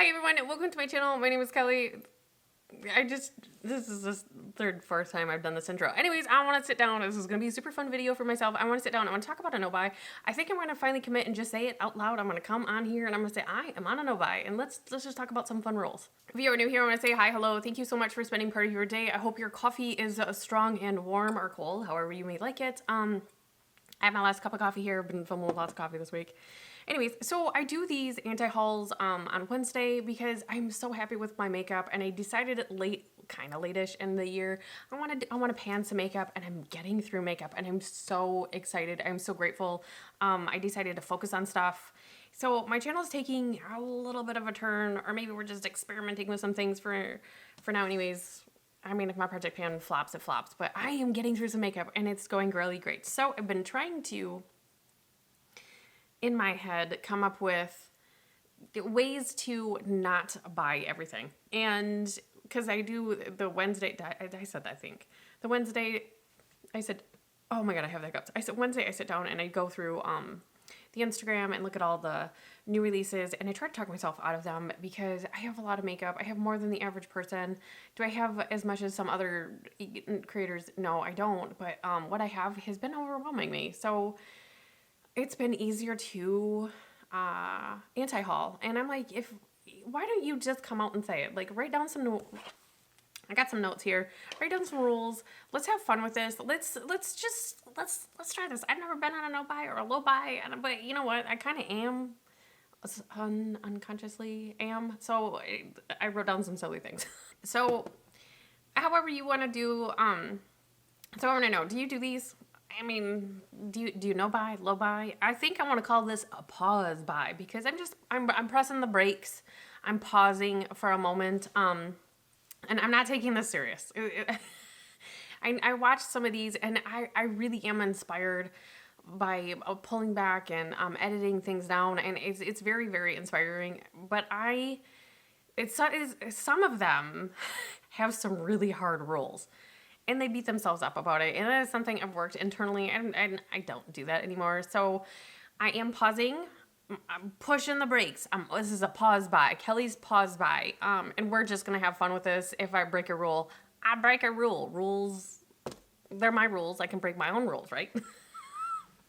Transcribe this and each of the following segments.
Hi everyone, welcome to my channel. My name is Kelly. This is the third, fourth time I've done this intro. Anyways, I want to sit down. This is going to be a super fun video for myself. I want to sit down. I want to talk about a no-buy. I think I'm going to finally commit and just say it out loud. I'm going to come on here and I'm going to say, I am on a no-buy. And let's just talk about some fun rules. If you are new here, I want to say hi, hello. Thank you so much for spending part of your day. I hope your coffee is strong and warm or cold, however you may like it. I had my last cup of coffee here. I've been filming with lots of coffee this week. Anyways, so I do these anti-hauls on Wednesday because I'm so happy with my makeup, and I decided kind of late-ish in the year, I want to pan some makeup, and I'm getting through makeup, and I'm so excited. I'm so grateful. I decided to focus on stuff. So my channel is taking a little bit of a turn, or maybe we're just experimenting with some things for now anyways. I mean, if my project pan flops, it flops, but I am getting through some makeup, and it's going really great. So I've been trying to, in my head, come up with ways to not buy everything. And because I do the Wednesday, I said that, I think. The Wednesday, I said, oh my God, I have the hiccups. I said Wednesday, I sit down and I go through the Instagram and look at all the new releases, and I try to talk myself out of them because I have a lot of makeup. I have more than the average person. Do I have as much as some other creators? No, I don't. But what I have has been overwhelming me. So it's been easier to anti-haul. And I'm like, why don't you just come out and say it? Like, write down some I got some notes here. Write down some rules. Let's have fun with this. Let's try this. I've never been on a no buy or a low buy, but you know what? I kind of am, unconsciously am. So I wrote down some silly things. So, however you want to do. So I want to know: do you do these? I mean, do you no buy, low buy? I think I want to call this a pause buy because I'm pressing the brakes. I'm pausing for a moment. And I'm not taking this serious. I watched some of these, and I really am inspired by pulling back and editing things down, and it's very, very inspiring. But some of them have some really hard rules, and they beat themselves up about it. And that is something I've worked internally, and I don't do that anymore. So I am pausing. I'm pushing the brakes. This is a pause buy. Kelly's pause buy. And we're just going to have fun with this. If I break a rule, I break a rule. Rules, they're my rules. I can break my own rules, right?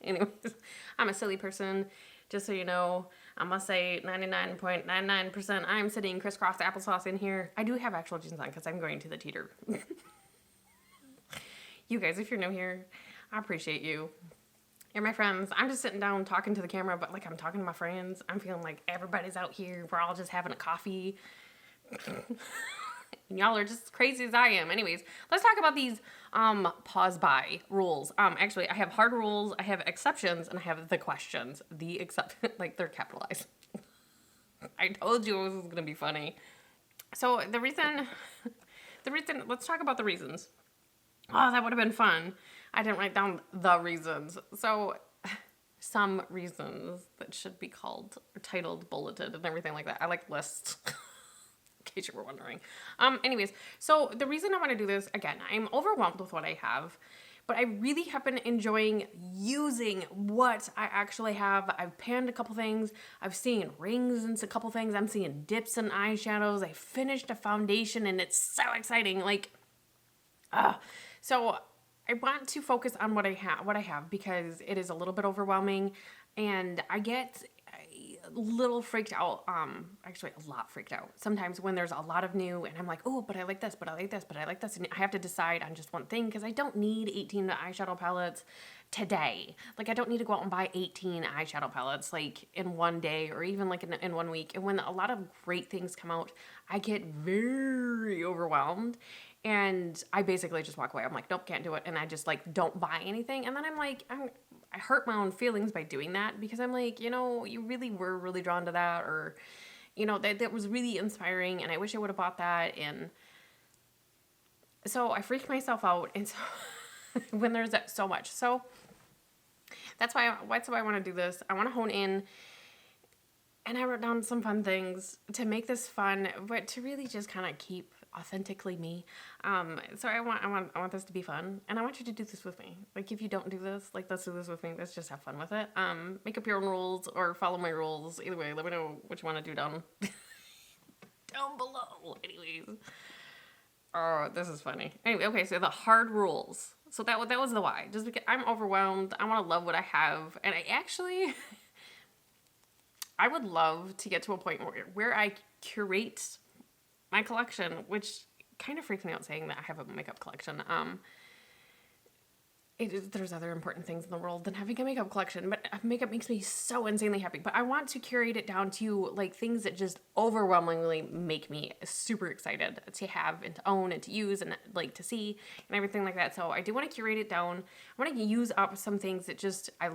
Anyways, I'm a silly person. Just so you know, I must say 99.99% I'm sitting crisscross applesauce in here. I do have actual jeans on because I'm going to the teeter. You guys, if you're new here, I appreciate you. You're my friends. I'm just sitting down talking to the camera, but like I'm talking to my friends. I'm feeling like everybody's out here. We're all just having a coffee. And y'all are just crazy as I am. Anyways, let's talk about these pause buy rules. Actually, I have hard rules, I have exceptions, and I have the questions. Like they're capitalized. I told you this was going to be funny. So the reason, let's talk about the reasons. Oh, that would have been fun. I didn't write down the reasons. So some reasons that should be called, or titled, bulleted, and everything like that. I like lists, in case you were wondering. Anyways, so the reason I want to do this, again, I'm overwhelmed with what I have, but I really have been enjoying using what I actually have. I've panned a couple things. I've seen rings and a couple things. I'm seeing dips and eyeshadows. I finished a foundation, and it's so exciting. So I want to focus on what I have because it is a little bit overwhelming, and I get a little freaked out, actually a lot freaked out sometimes when there's a lot of new, and I'm like, oh, but I like this, but I like this, but I like this, and I have to decide on just one thing because I don't need 18 eyeshadow palettes today. Like, I don't need to go out and buy 18 eyeshadow palettes like in one day or even like in 1 week. And when a lot of great things come out, I get very overwhelmed. And I basically just walk away. I'm like, nope, can't do it. And I just like don't buy anything. And then I'm like, I hurt my own feelings by doing that because I'm like, you know, you really were really drawn to that, or, you know, that was really inspiring, and I wish I would have bought that. And so I freak myself out. And so when there's so much. So that's why I want to do this. I want to hone in. And I wrote down some fun things to make this fun, but to really just kind of keep authentically me. So I want this to be fun, and I want you to do this with me. Like, if you don't do this, like, let's do this with me. Let's just have fun with it. Make up your own rules or follow my rules. Either way, let me know what you want to do down down below. Anyways. Oh, this is funny. Anyway, okay, so the hard rules. So that was the why. Just because I'm overwhelmed. I want to love what I have. And I would love to get to a point where I curate my collection, which kind of freaks me out saying that I have a makeup collection. There's other important things in the world than having a makeup collection, but makeup makes me so insanely happy. But I want to curate it down to like things that just overwhelmingly make me super excited to have and to own and to use and like to see and everything like that. So I do want to curate it down. I want to use up some things that just I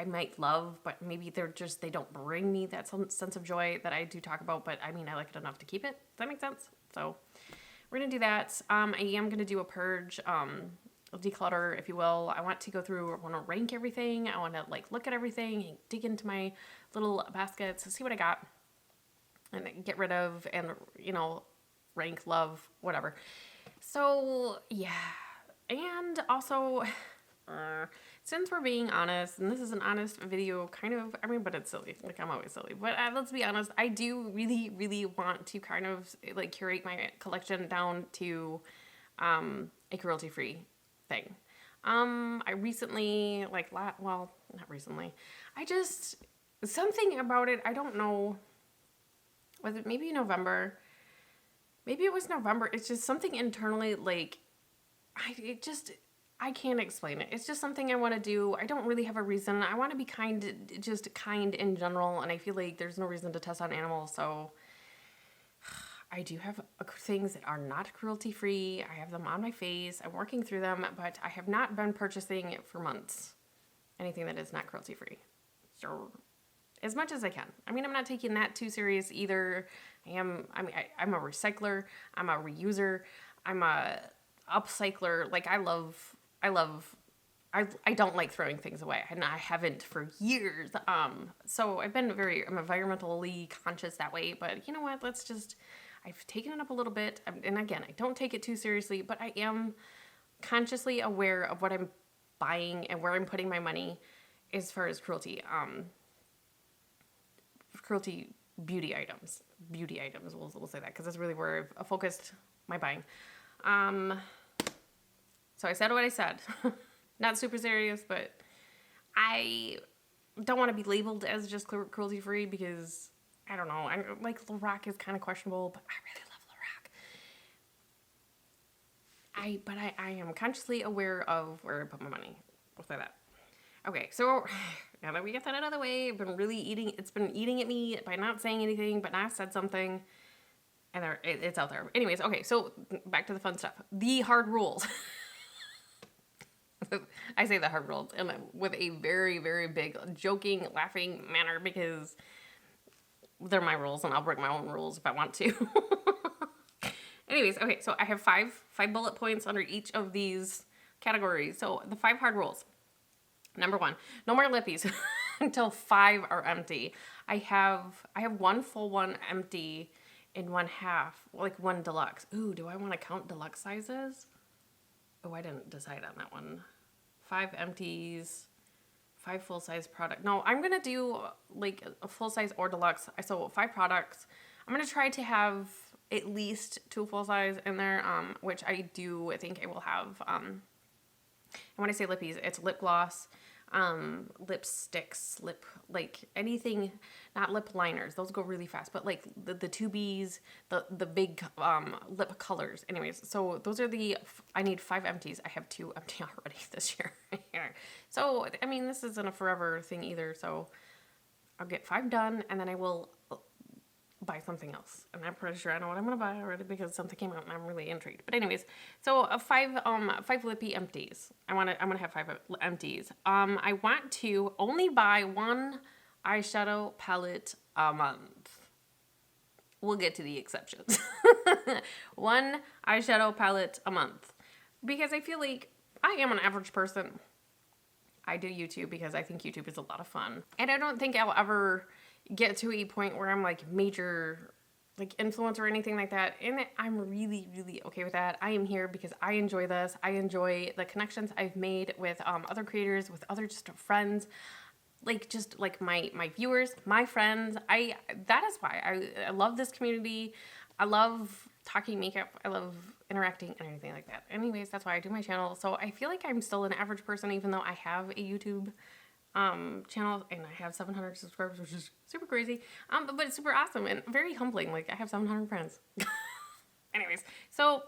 might love, but maybe they don't bring me that sense of joy that I do talk about. But I mean, I like it enough to keep it. Does that make sense? So we're gonna do that. I am gonna do a purge. Declutter, if you will. I want to go through, I want to rank everything. I want to like look at everything and dig into my little baskets, see what I got and get rid of and, rank, love, whatever. So yeah. And also, since we're being honest, and this is an honest video kind of, but it's silly. Like I'm always silly, but let's be honest. I do really, really want to kind of like curate my collection down to, a cruelty-free thing. I recently, not recently, something about it, I don't know, was it maybe November? Maybe it was November. It's just something internally, I can't explain it. It's just something I want to do. I don't really have a reason. I want to be kind, just kind in general, and I feel like there's no reason to test on animals, so I do have things that are not cruelty-free. I have them on my face. I'm working through them, but I have not been purchasing for months anything that is not cruelty-free. So, as much as I can. I'm not taking that too serious either. I'm a recycler. I'm a reuser. I'm a upcycler. I don't like throwing things away, and I haven't for years. So I'm environmentally conscious that way, but you know what? I've taken it up a little bit, and again, I don't take it too seriously, but I am consciously aware of what I'm buying and where I'm putting my money as far as cruelty beauty items, we'll say that, because that's really where I've focused my buying. So I said what I said. Not super serious, but I don't want to be labeled as just cruelty-free because I don't know. Lorac is kind of questionable, but I really love Lorac. I am consciously aware of where I put my money. We'll say that. Okay, so now that we get that out of the way, it's been eating at me by not saying anything, but now I've said something, and it's out there. Anyways, okay, so back to the fun stuff. The hard rules. I say the hard rules and with a very, very big joking, laughing manner because they're my rules and I'll break my own rules if I want to. Anyways, okay, so I have five bullet points under each of these categories. So the 5 hard rules. Number 1, no more lippies until 5 are empty. I have 1 full one empty and 1/2, one deluxe. Ooh, do I want to count deluxe sizes? Oh, I didn't decide on that one. 5 empties, 5 full-size product. No, I'm going to do a full-size or deluxe. So 5 products. I'm going to try to have at least 2 full-size in there, which I think I will have. And when I say lippies, it's lip gloss, lipsticks, anything, not lip liners. Those go really fast, but the 2Bs, the big lip colors. Anyways, so those are I need 5 empties. I have 2 empty already this year. So, this isn't a forever thing either. So I'll get 5 done and then I will buy something else. And I'm pretty sure I know what I'm going to buy already because something came out and I'm really intrigued. But anyways, so 5 lippy empties. I'm going to have 5 empties. I want to only buy 1 eyeshadow palette a month. We'll get to the exceptions. 1 eyeshadow palette a month. Because I feel like I am an average person. I do YouTube because I think YouTube is a lot of fun. And I don't think I'll ever get to a point where I'm major influencer or anything like that. And I'm really, really okay with that. I am here because I enjoy this. I enjoy the connections I've made with other creators, with other just friends, my viewers, my friends. That is why I love this community. I love talking makeup. I love interacting and everything like that. Anyways, that's why I do my channel. So I feel like I'm still an average person, even though I have a YouTube channel and I have 700 subscribers, which is super crazy. But it's super awesome and very humbling. Like, I have 700 friends. Anyways, so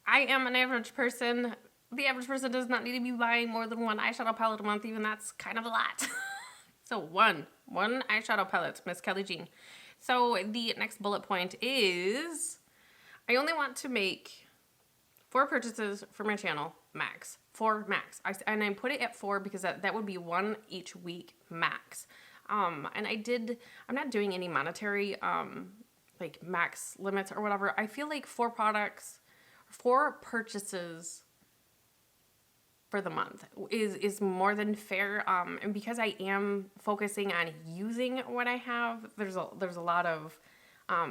I am an average person. The average person does not need to be buying more than one eyeshadow palette a month. Even that's kind of a lot. So one eyeshadow palette, Miss Kelly Jean. So the next bullet point is I only want to make 4 purchases for my channel, max. 4 max. And I put it at 4 because that would be 1 each week max. And I'm not doing any monetary like max limits or whatever. I feel like 4 purchases for the month is more than fair, and because I am focusing on using what I have, there's a lot of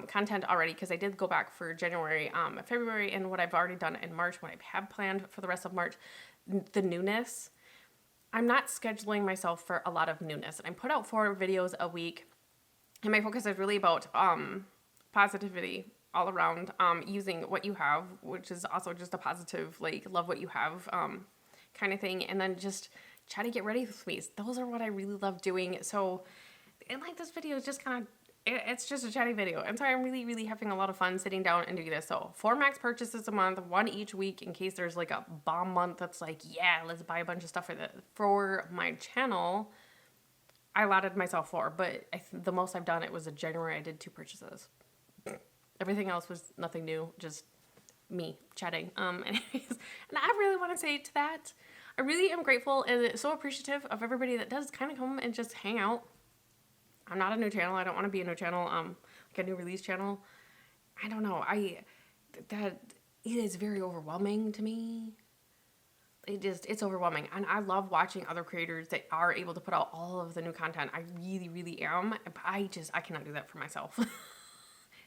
content already, because I did go back for January, February, and what I've already done in March, what I have planned for the rest of March. The newness, I'm not scheduling myself for a lot of newness, and I put out 4 videos a week, and my focus is really about positivity all around, using what you have, which is also just a positive, like, love what you have kind of thing, and then just try to get ready with me. Those are what I really love doing. So, and like, this video is just kind of, it's just a chatty video, and so I'm really, really having a lot of fun sitting down and doing this. So 4 max purchases a month, 1 each week, in case there's like a bomb month that's like, yeah, let's buy a bunch of stuff for my channel. I allotted myself 4, but the most I've done, it was in January. I did 2 purchases. Everything else was nothing new, just me chatting. Anyways, and I really want to say to that, I really am grateful and so appreciative of everybody that does kind of come and just hang out. I'm not a new channel. I don't want to be a new channel, like a new release channel. I don't know. That it is very overwhelming to me. It's overwhelming. And I love watching other creators that are able to put out all of the new content. I really, really am. But I cannot do that for myself.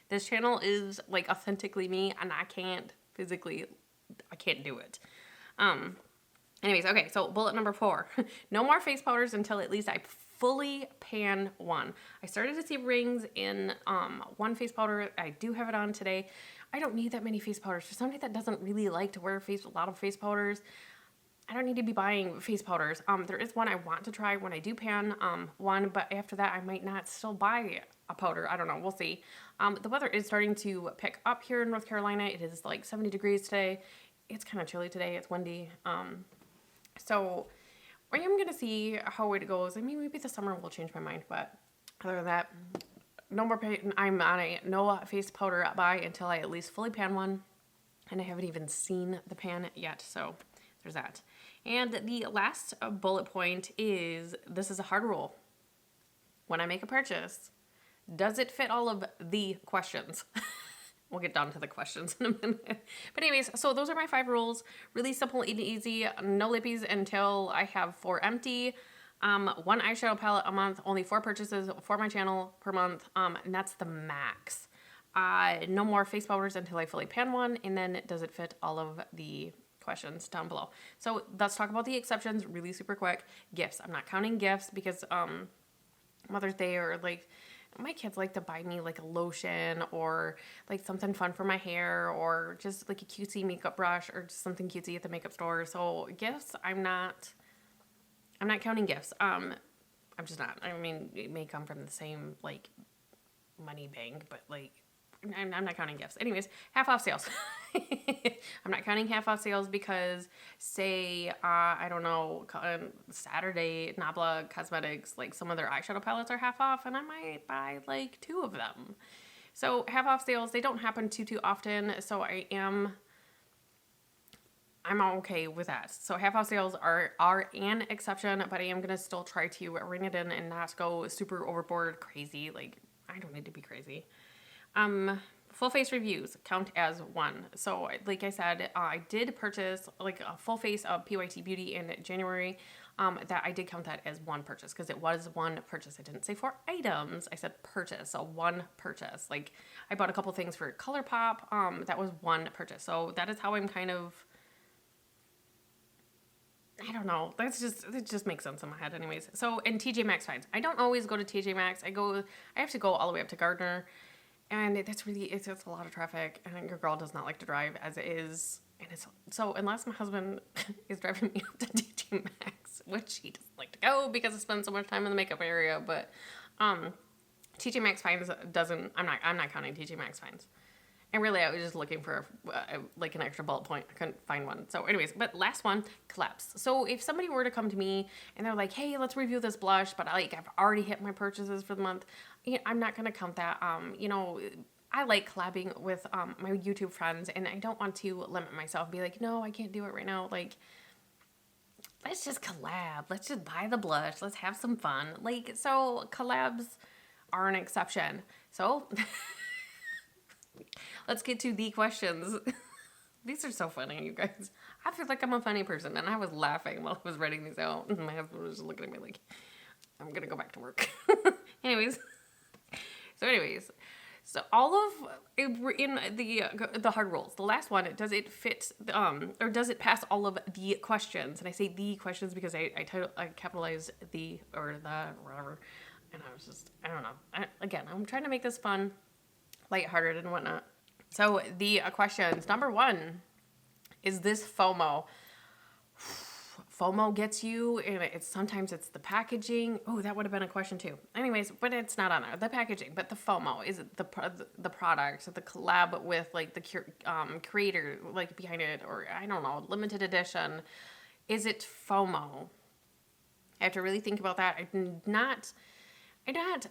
This channel is like authentically me, and I can't do it. Anyways, okay, so bullet number 4. No more face powders until at least I fully pan one. I started to see rings in one face powder. I do have it on today. I don't need that many face powders. For somebody that doesn't really like to wear a lot of face powders, I don't need to be buying face powders. There is one I want to try when I do pan one, but after that I might not still buy a powder. I don't know. We'll see. The weather is starting to pick up here in North Carolina. It is like 70 degrees today. It's kind of chilly today. It's windy. So I am going to see how it goes. I mean, maybe the summer will change my mind, but other than that, I'm on a no face powder buy until I at least fully pan one, and I haven't even seen the pan yet. So there's that. And the last bullet point is, this is a hard rule. When I make a purchase, does it fit all of the questions? We'll get down to the questions in a minute. But anyways, so those are my 5 rules. Really simple and easy. No lippies until I have 4 empty. 1 eyeshadow palette a month. Only 4 purchases for my channel per month. And that's the max. No more face powders until I fully pan one. And then does it fit all of the questions down below? So let's talk about the exceptions really super quick. Gifts. I'm not counting gifts because Mother's Day, or like, my kids like to buy me like a lotion or like something fun for my hair, or just like a cutesy makeup brush, or just something cutesy at the makeup store. So gifts, I'm not counting gifts. I'm just not. I mean, it may come from the same like money bank, but like I'm not counting gifts. Anyways, half off sales. I'm not counting half off sales because, say, I don't know, Saturday, Nabla Cosmetics, like some of their eyeshadow palettes are half off, and I might buy like 2 of them. So half off sales, they don't happen too often. So I'm okay with that. So half off sales are an exception, but I am going to still try to rein it in and not go super overboard crazy. Like, I don't need to be crazy. Full face reviews count as 1. So like I said, I did purchase like a full face of PYT Beauty in January. That I did count that as 1 purchase because it was 1 purchase. I didn't say 4 items. I said purchase. So 1 purchase. Like, I bought a couple things for ColourPop. That was 1 purchase. So that is how I'm kind of, I don't know. It just makes sense in my head anyways. So, and TJ Maxx finds. I don't always go to TJ Maxx. I have to go all the way up to Gardner. And that's really, it's a lot of traffic, and your girl does not like to drive as it is. And it's so, unless my husband is driving me up to TJ Maxx, which he doesn't like to go because I spend so much time in the makeup area, but TJ Maxx finds doesn't, I'm not counting TJ Maxx finds. And really, I was just looking for like an extra bullet point. I couldn't find one. So anyways, but last one, Collabs. So if somebody were to come to me and they're like, hey, let's review this blush, but I've already hit my purchases for the month, I'm not going to count that. I like collabing with my YouTube friends, and I don't want to limit myself, be like, no, I can't do it right now. Like, let's just collab. Let's just buy the blush. Let's have some fun. Like, so collabs are an exception. So let's get to the questions. These are so funny, you guys. I feel like I'm a funny person, and I was laughing while I was writing these out, and my husband was just looking at me like, I'm gonna go back to work. anyways, so all of in the hard rules. The last one, does it fit or does it pass all of the questions? And I say the questions because I capitalize the or the whatever, and I was just, I don't know. Again, I'm trying to make this fun, lighthearted and whatnot. So the questions. Number 1, is this FOMO? FOMO gets you, and sometimes it's the packaging. Oh, that would have been a question too. Anyways, but it's not on there. The packaging, but the FOMO, is it the products, the collab with like the creator like behind it, or I don't know, limited edition? Is it FOMO? I have to really think about that. I'm not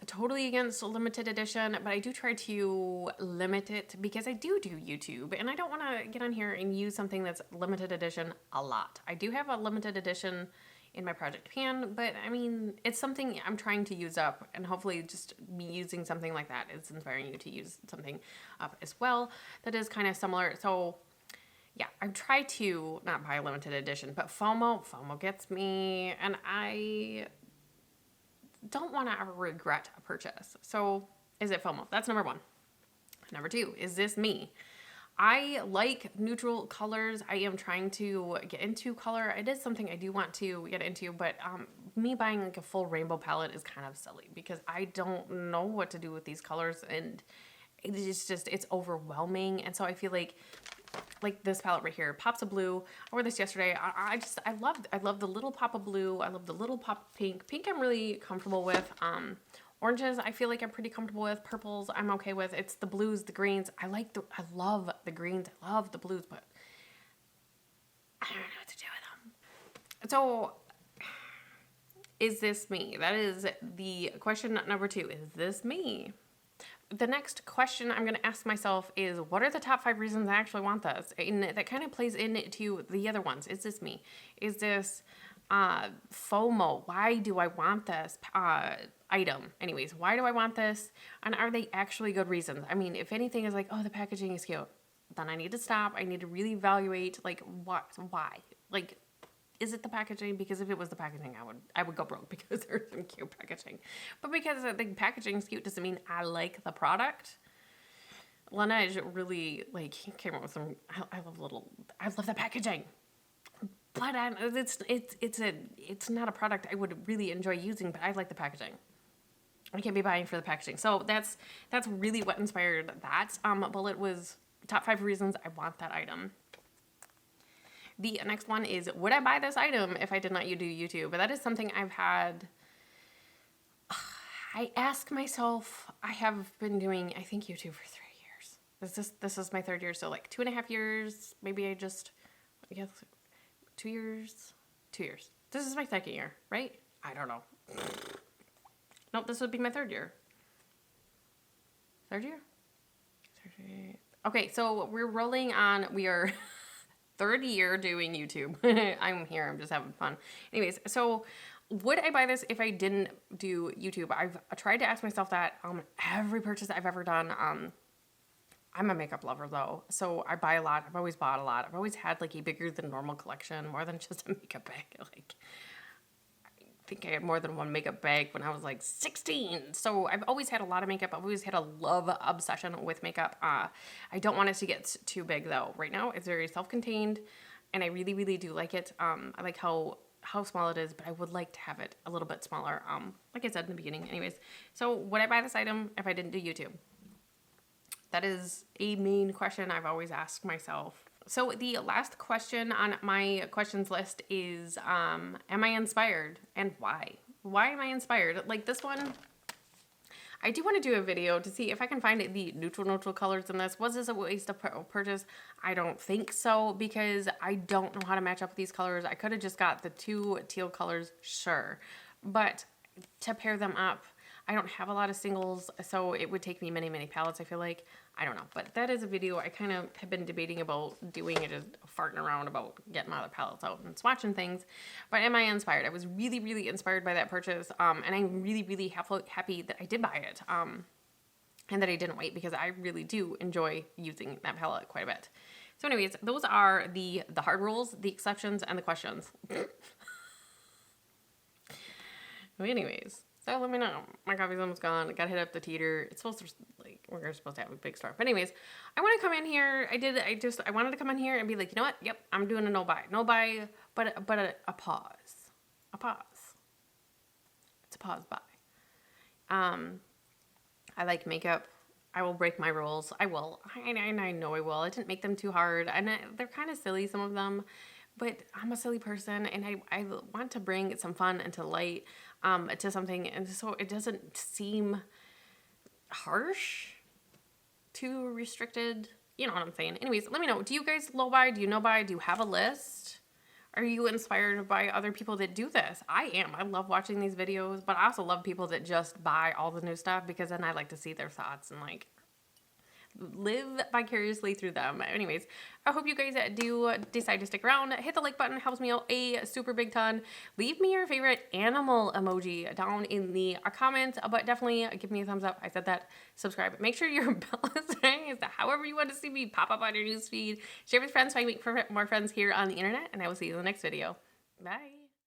totally against limited edition, but I do try to limit it because I do YouTube, and I don't want to get on here and use something that's limited edition a lot. I do have a limited edition in my project pan, but I mean, it's something I'm trying to use up, and hopefully just me using something like that is inspiring you to use something up as well that is kind of similar. So yeah, I try to not buy a limited edition, but FOMO gets me, and I don't want to ever regret a purchase. So is it FOMO? That's number 1. Number 2, is this me? I like neutral colors. I am trying to get into color. It is something I do want to get into, but me buying like a full rainbow palette is kind of silly because I don't know what to do with these colors, and it's overwhelming. And so I feel like this palette right here, pops of blue. I wore this yesterday. I love the little pop of blue. I love the little pop of pink. Pink I'm really comfortable with. Oranges I feel like I'm pretty comfortable with. Purples I'm okay with. It's the blues, the greens. I love the greens. I love the blues, but I don't know what to do with them. So is this me? That is the question number 2. Is this me? The next question I'm going to ask myself is, what are the top 5 reasons I actually want this? And that kind of plays into the other ones. Is this me? Is this FOMO? Why do I want this item? Anyways, why do I want this? And are they actually good reasons? I mean, if anything is like, oh, the packaging is cute, then I need to stop. I need to really evaluate, like, why? Like, is it the packaging? Because if it was the packaging, I would go broke because there's some cute packaging. But because I think packaging is cute doesn't mean I like the product. Laneige really came up with some. I love the packaging, but it's not a product I would really enjoy using. But I like the packaging. I can't be buying for the packaging. So that's really what inspired that. Bullet was top 5 reasons I want that item. The next one is, would I buy this item if I did not do YouTube? But that is something I've had. I ask myself, I have been doing, I think, YouTube for 3 years. This is my 3rd year, so like 2.5 years. Maybe I guess 2 years. 2 years. This is my 2nd year, right? I don't know. Nope, this would be my 3rd year. 3rd year? Okay, so we're rolling on, we are 3rd year doing YouTube. I'm here, I'm just having fun. Anyways, so would I buy this if I didn't do YouTube? I've tried to ask myself that every purchase I've ever done. I'm a makeup lover though, so I buy a lot. I've always bought a lot. I've always had like a bigger than normal collection, more than just a makeup bag. Like, I think I had more than one makeup bag when I was like 16. So I've always had a lot of makeup. I've always had a love obsession with makeup. I don't want it to get too big though. Right now it's very self-contained, and I really, really do like it. I like how small it is, but I would like to have it a little bit smaller. Like I said in the beginning. Anyways, so would I buy this item if I didn't do YouTube? That is a main question I've always asked myself. So the last question on my questions list is, am I inspired and why? Why am I inspired? Like this one, I do want to do a video to see if I can find the neutral colors in this. Was this a waste of purchase? I don't think so, because I don't know how to match up with these colors. I could have just got the 2 teal colors, sure. But to pair them up, I don't have a lot of singles, so it would take me many palettes, I feel like. I don't know, but that is a video I kind of have been debating about doing, and just farting around about getting my other palettes out and swatching things. But am I inspired? I was really inspired by that purchase, and I'm really happy that I did buy it, and that I didn't wait, because I really do enjoy using that palette quite a bit. So anyways, those are the hard rules, the exceptions, and the questions. Anyways, so let me know. My coffee's almost gone. I gotta hit up the teeter. It's supposed to, like, we're supposed to have a big store. But anyways, I want to come in here. I wanted to come in here and be like, you know what? Yep, I'm doing a no buy. No buy, but a pause. A pause. It's a pause buy. I like makeup. I will break my rules. I will. I know I will. I didn't make them too hard. And they're kind of silly, some of them. But I'm a silly person, and I want to bring some fun into light to something, and so it doesn't seem harsh, too restricted. You know what I'm saying? Anyways, let me know. Do you guys low buy? Do you no buy? Do you have a list? Are you inspired by other people that do this? I am. I love watching these videos, but I also love people that just buy all the new stuff, because then I like to see their thoughts and like live vicariously through them. Anyways, I hope you guys do decide to stick around. Hit the like button, helps me out a super big ton. Leave me your favorite animal emoji down in the comments, but definitely give me a thumbs up. I said that. Subscribe. Make sure your bell is raised, however you want to see me pop up on your newsfeed. Share with friends so I make more friends here on the internet, and I will see you in the next video. Bye.